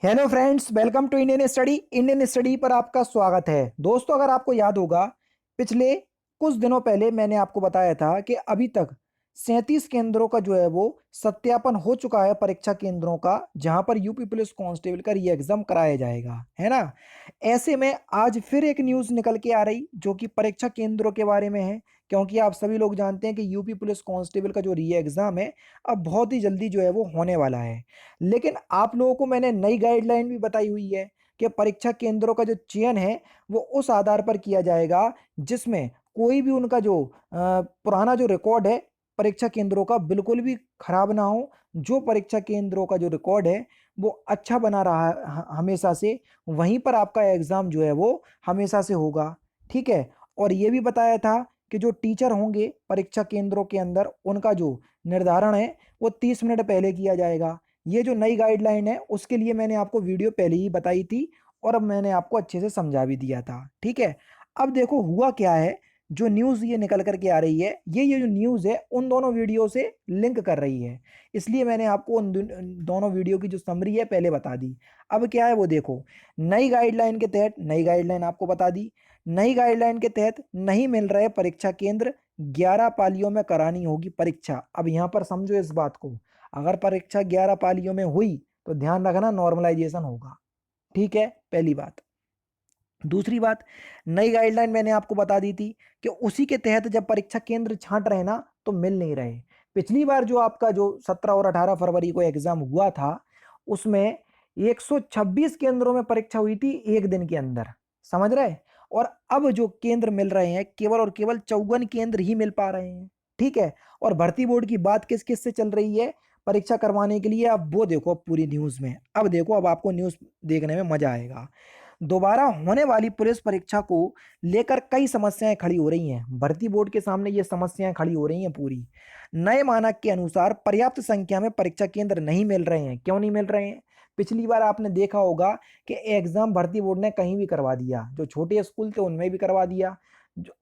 Hello friends, welcome to Indian study पर आपका स्वागत है। दोस्तों, अगर आपको याद होगा, पिछले कुछ दिनों पहले मैंने आपको बताया था कि अभी तक 37 केंद्रों का जो है वो सत्यापन हो चुका है, परीक्षा केंद्रों का, जहां पर यूपी पुलिस कांस्टेबल का री एग्जाम कराया जाएगा, है ना। ऐसे में आज फिर एक न्यूज़ निकल के आ रही जो कि परीक्षा केंद्रों के बारे में है, क्योंकि आप सभी लोग जानते हैं कि यूपी पुलिस कांस्टेबल का जो री एग्जाम है अब बहुत ही जल्दी जो है वो होने वाला है। लेकिन आप लोगों को मैंने नई गाइडलाइन भी बताई हुई है कि परीक्षा केंद्रों का जो चयन है वो उस आधार पर किया जाएगा जिसमें कोई भी उनका जो पुराना जो रिकॉर्ड है परीक्षा केंद्रों का बिल्कुल भी खराब ना हो। जो परीक्षा केंद्रों का जो रिकॉर्ड है वो अच्छा बना रहा है हमेशा से, वहीं पर आपका एग्जाम जो है वो हमेशा से होगा। ठीक है। और ये भी बताया था कि जो टीचर होंगे परीक्षा केंद्रों के अंदर उनका जो निर्धारण है वो 30 मिनट पहले किया जाएगा। ये जो नई गाइडलाइन है उसके लिए मैंने आपको वीडियो पहले ही बताई थी और अब मैंने आपको अच्छे से समझा भी दिया था। ठीक है। अब देखो हुआ क्या है, जो न्यूज़ ये निकल करके आ रही है, ये जो न्यूज़ है उन दोनों वीडियो से लिंक कर रही है, इसलिए मैंने आपको उन दोनों वीडियो की जो समरी है पहले बता दी। अब क्या है वो देखो, नई गाइडलाइन के तहत, नई गाइडलाइन आपको बता दी, नई गाइडलाइन के तहत नहीं मिल रहे परीक्षा केंद्र, 11 पालियों में करानी होगी परीक्षा। अब यहाँ पर समझो इस बात को, अगर परीक्षा 11 पालियों में हुई तो ध्यान रखना नॉर्मलाइजेशन होगा। ठीक है, पहली बात। दूसरी बात, नई गाइडलाइन मैंने आपको बता दी थी कि उसी के तहत जब परीक्षा केंद्र छांट रहे ना तो मिल नहीं रहे। पिछली बार जो आपका जो 17 और 18 फरवरी को एग्जाम हुआ था उसमें 126 केंद्रों में परीक्षा हुई थी एक दिन के अंदर, समझ रहे। और अब जो केंद्र मिल रहे हैं केवल और केवल 54 केंद्र ही मिल पा रहे हैं। ठीक है। और भर्ती बोर्ड की बात किस किस से चल रही है परीक्षा करवाने के लिए, अब वो देखो पूरी न्यूज में। अब देखो, अब आपको न्यूज देखने में मजा आएगा। दोबारा होने वाली पुलिस परीक्षा को लेकर कई समस्याएं खड़ी हो रही हैं, भर्ती बोर्ड के सामने ये समस्याएं खड़ी हो रही हैं पूरी। नए मानक के अनुसार पर्याप्त संख्या में परीक्षा केंद्र नहीं मिल रहे हैं। क्यों नहीं मिल रहे हैं? पिछली बार आपने देखा होगा कि एग्जाम भर्ती बोर्ड ने कहीं भी करवा दिया, जो छोटे स्कूल थे उनमें भी करवा दिया,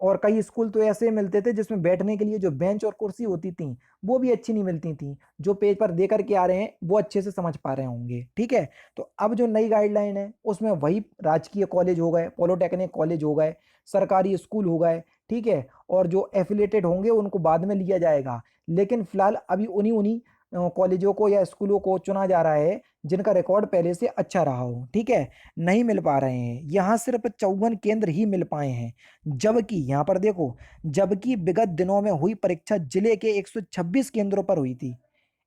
और कई स्कूल तो ऐसे मिलते थे जिसमें बैठने के लिए जो बेंच और कुर्सी होती थी वो भी अच्छी नहीं मिलती थी। जो पेपर दे करके आ रहे हैं वो अच्छे से समझ पा रहे होंगे। ठीक है। तो अब जो नई गाइडलाइन है उसमें वही राजकीय कॉलेज हो गए, पॉलिटेक्निक कॉलेज हो गए, सरकारी स्कूल हो गए। ठीक है। और जो एफिलेटेड होंगे उनको बाद में लिया जाएगा, लेकिन फिलहाल अभी उन्हीं उन्हीं कॉलेजों को या स्कूलों को चुना जा रहा है जिनका रिकॉर्ड पहले से अच्छा रहा हो। ठीक है। नहीं मिल पा रहे हैं, यहाँ सिर्फ 54 केंद्र ही मिल पाए हैं। जबकि यहाँ पर देखो, जबकि विगत दिनों में हुई परीक्षा जिले के 126 केंद्रों पर हुई थी।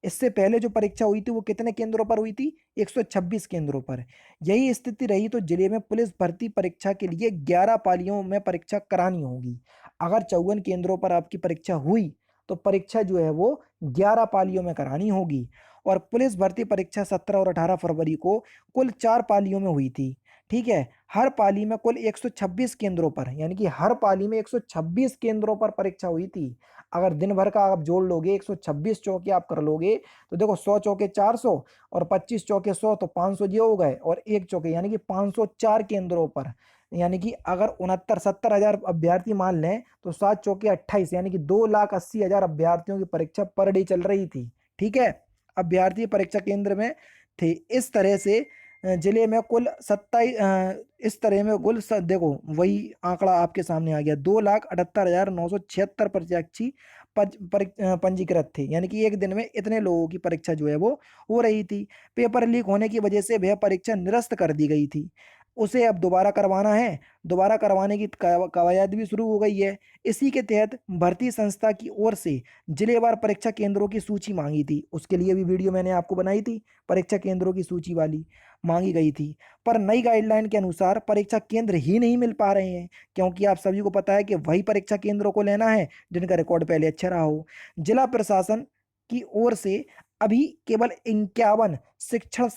इससे पहले जो परीक्षा हुई थी वो कितने केंद्रों पर हुई थी? 126 केंद्रों पर। यही स्थिति रही तो जिले में पुलिस भर्ती परीक्षा के लिए 11 पालियों में परीक्षा करानी होगी। अगर 54 केंद्रों पर आपकी परीक्षा हुई तो परीक्षा जो है वो 11 पालियों में करानी होगी। और पुलिस भर्ती परीक्षा 17 और 18 फरवरी को कुल 4 पालियों में हुई थी। ठीक है। हर पाली में कुल 126 केंद्रों पर, यानी कि हर पाली में 126 केंद्रों पर परीक्षा हुई थी। अगर दिन भर का आप जोड़ लोगे, 126 चौके आप कर लोगे, तो देखो 100 चौके 400 और 25 चौके 100 तो 500 ये हो गए, और एक चौके यानी कि 504 केंद्रों पर। यानी कि अगर 69-70 हजार अभ्यर्थी मान लें तो 7 चौके 28, यानी कि 2,80,000 अभ्यर्थियों की परीक्षा पर डे चल रही थी। ठीक है। अभ्यर्थी परीक्षा केंद्र में थे। इस तरह से जिले में कुल 27, इस तरह में देखो वही आंकड़ा आपके सामने आ गया, 2,78,976 प्रत्याशी पंजीकृत थे। यानी कि एक दिन में इतने लोगों की परीक्षा जो है वो हो रही थी। पेपर लीक होने की वजह से वह परीक्षा निरस्त कर दी गई थी। उसे अब दोबारा करवाना है, दोबारा करवाने की कवायद भी शुरू हो गई है। इसी के तहत भर्ती संस्था की ओर से जिलेवार परीक्षा केंद्रों की सूची मांगी थी, उसके लिए भी वीडियो मैंने आपको बनाई थी, परीक्षा केंद्रों की सूची वाली मांगी गई थी। पर नई गाइडलाइन के अनुसार परीक्षा केंद्र ही नहीं मिल पा रहे हैं, क्योंकि आप सभी को पता है कि वही परीक्षा केंद्रों को लेना है जिनका रिकॉर्ड पहले अच्छा रहा हो। जिला प्रशासन की ओर से अभी केवल 51 शिक्षण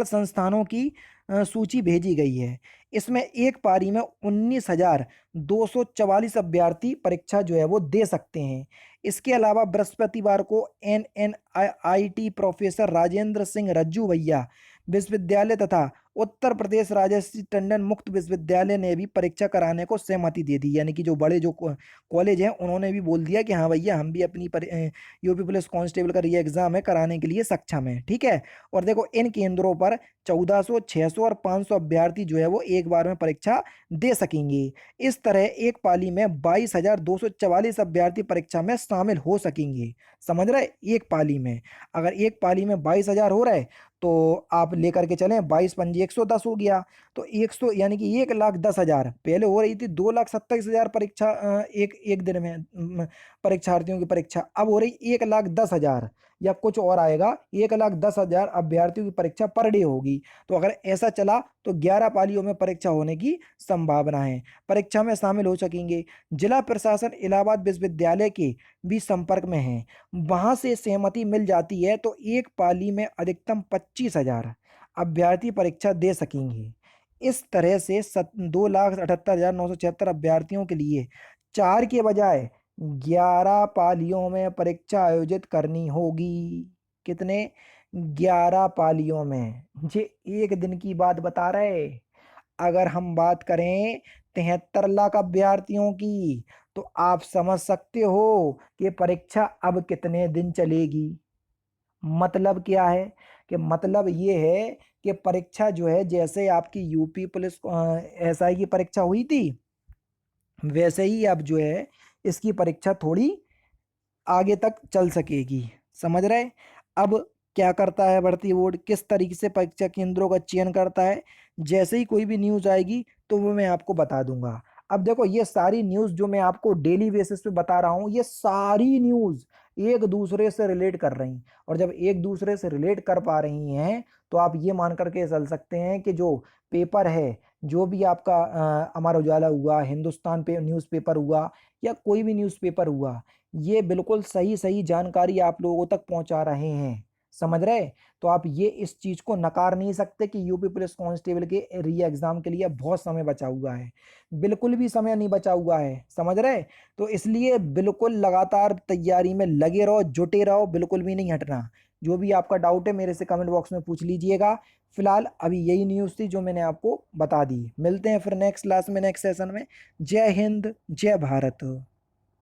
संस्थानों की सूची भेजी गई है। इसमें एक पारी में 19,244 अभ्यर्थी परीक्षा जो है वो दे सकते हैं। इसके अलावा बृहस्पतिवार को NNIT प्रोफेसर राजेंद्र सिंह रज्जू भैया विश्वविद्यालय तथा उत्तर प्रदेश राजर्षि टंडन मुक्त विश्वविद्यालय ने भी परीक्षा कराने को सहमति दे दी, यानी कि जो बड़े जो कॉलेज हैं उन्होंने भी बोल दिया कि हाँ भैया हम भी अपनी यूपी पुलिस कांस्टेबल का री एग्जाम है कराने के लिए सक्षम है। ठीक है। और देखो इन केंद्रों पर 1400, 600 और 500 अभ्यर्थी जो है वो एक बार में परीक्षा दे सकेंगे। इस तरह एक पाली में 22,244 अभ्यर्थी परीक्षा में शामिल हो सकेंगे। समझ रहे, एक पाली में अगर एक पाली में 22,000 हो रहा है तो आप लेकर के चलें 22 पंजी 110 हो गया, तो 100 यानी कि 1,10,000 पहले हो रही थी 2,27,000 परीक्षा एक एक दिन में परीक्षार्थियों की परीक्षा, अब हो रही 1,10,000 या कुछ और आएगा 1,10,000 अभ्यर्थियों की परीक्षा पर डे होगी। तो अगर ऐसा चला तो 11 पालियों में परीक्षा होने की संभावना है। परीक्षा में शामिल हो सकेंगे। जिला प्रशासन इलाहाबाद विश्वविद्यालय के भी संपर्क में है, वहां से सहमति मिल जाती है तो एक पाली में अधिकतम 25,000 अभ्यर्थी परीक्षा दे सकेंगे। इस तरह से 2,78,976 अभ्यर्थियों के लिए 4 के बजाय 11 पालियों में परीक्षा आयोजित करनी होगी। कितने? 11 पालियों में। ये एक दिन की बात बता रहे। अगर हम बात करें 73 लाख अभ्यर्थियों की तो आप समझ सकते हो कि परीक्षा अब कितने दिन चलेगी। मतलब क्या है कि मतलब ये है कि परीक्षा जो है जैसे आपकी यूपी पुलिस एसआई की परीक्षा हुई थी वैसे ही अब जो है इसकी परीक्षा थोड़ी आगे तक चल सकेगी। समझ रहे। अब क्या करता है भर्ती बोर्ड, किस तरीके से परीक्षा केंद्रों का चयन करता है, जैसे ही कोई भी न्यूज आएगी तो वो मैं आपको बता दूंगा। अब देखो ये सारी न्यूज जो मैं आपको डेली बेसिस पे बता रहा हूँ ये सारी न्यूज एक दूसरे से रिलेट कर रही, और जब एक दूसरे से रिलेट कर पा रही हैं तो आप ये मान करके चल सकते हैं कि जो पेपर है, जो भी आपका अमर उजाला हुआ, हिंदुस्तान पे न्यूज़पेपर हुआ या कोई भी न्यूज़पेपर हुआ, ये बिल्कुल सही सही जानकारी आप लोगों तक पहुंचा रहे हैं। समझ रहे। तो आप ये इस चीज को नकार नहीं सकते कि यूपी पुलिस कांस्टेबल के री एग्जाम के लिए बहुत समय बचा हुआ है। बिल्कुल भी समय नहीं बचा हुआ है। समझ रहे। तो इसलिए बिल्कुल लगातार तैयारी में लगे रहो, जुटे रहो, बिल्कुल भी नहीं हटना। जो भी आपका डाउट है मेरे से कमेंट बॉक्स में पूछ लीजिएगा। फिलहाल अभी यही न्यूज़ थी जो मैंने आपको बता दी। मिलते हैं फिर नेक्स्ट क्लास में, नेक्स्ट सेशन में। जय हिंद, जय भारत।